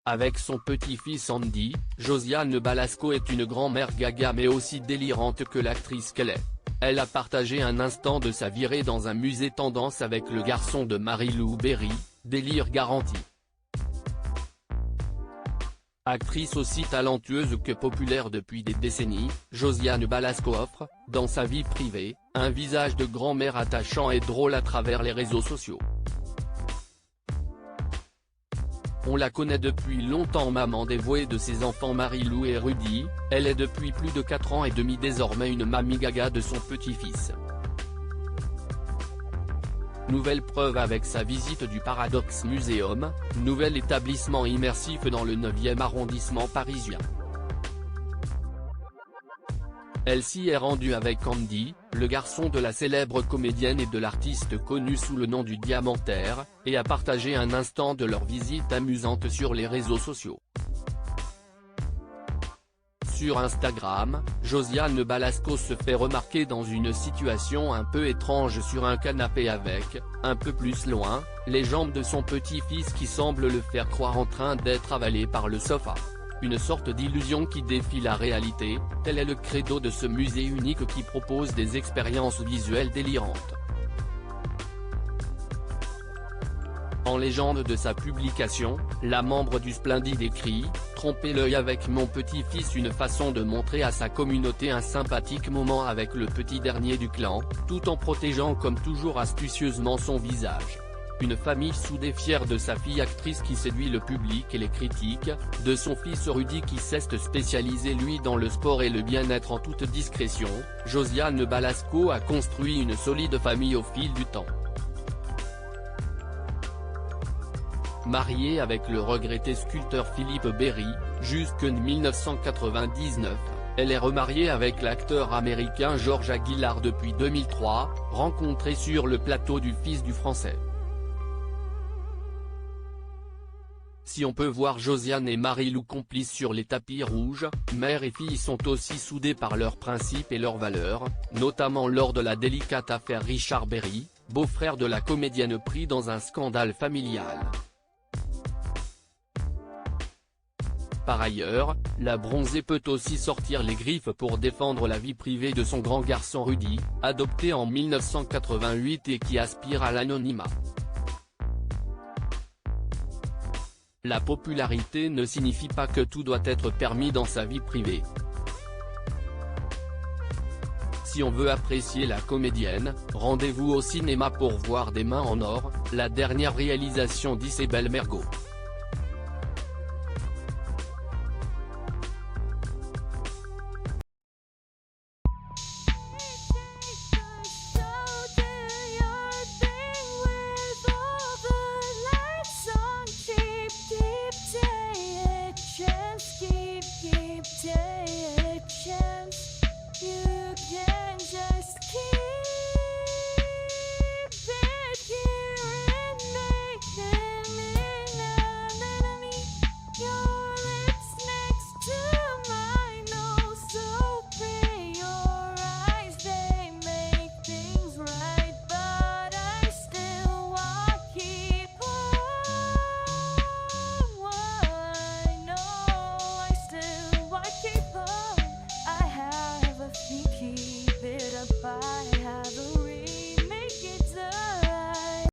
Avec son petit-fils Andy, Josiane Balasco est une grand-mère gaga mais aussi délirante que l'actrice qu'elle est. Elle a partagé un instant de sa virée dans un musée tendance avec le garçon de Marie-Lou Berry, délire garanti. Actrice aussi talentueuse que populaire depuis des décennies, Josiane Balasco offre, dans sa vie privée, un visage de grand-mère attachant et drôle à travers les réseaux sociaux. On la connaît depuis longtemps maman dévouée de ses enfants Marie-Lou et Rudy, elle est depuis plus de 4 ans et demi désormais une mamie gaga de son petit-fils. Nouvelle preuve avec sa visite du Paradox Museum, nouvel établissement immersif dans le 9e arrondissement parisien. Elle s'y est rendue avec Andy, le garçon de la célèbre comédienne et de l'artiste connu sous le nom du Diamantaire, et a partagé un instant de leur visite amusante sur les réseaux sociaux. Sur Instagram, Josiane Balasco se fait remarquer dans une situation un peu étrange sur un canapé avec, un peu plus loin, les jambes de son petit-fils qui semblent le faire croire en train d'être avalé par le sofa. Une sorte d'illusion qui défie la réalité, tel est le credo de ce musée unique qui propose des expériences visuelles délirantes. En légende de sa publication, la membre du Splendide écrit « Tromper l'œil avec mon petit-fils », une façon de montrer à sa communauté un sympathique moment avec le petit dernier du clan, tout en protégeant comme toujours astucieusement son visage. Une famille soudée fière de sa fille actrice qui séduit le public et les critiques, de son fils Rudy qui s'est spécialisé lui dans le sport et le bien-être en toute discrétion, Josiane Balasco a construit une solide famille au fil du temps. Mariée avec le regretté sculpteur Philippe Berry, jusqu'en 1999, elle est remariée avec l'acteur américain George Aguilar depuis 2003, rencontré sur le plateau du Fils du Français. Si on peut voir Josiane et Marie-Lou complices sur les tapis rouges, mère et fille sont aussi soudées par leurs principes et leurs valeurs, notamment lors de la délicate affaire Richard Berry, beau-frère de la comédienne pris dans un scandale familial. Par ailleurs, la bronzée peut aussi sortir les griffes pour défendre la vie privée de son grand garçon Rudy, adopté en 1988 et qui aspire à l'anonymat. La popularité ne signifie pas que tout doit être permis dans sa vie privée. Si on veut apprécier la comédienne, rendez-vous au cinéma pour voir Des mains en or, la dernière réalisation d'Isabelle Mergo.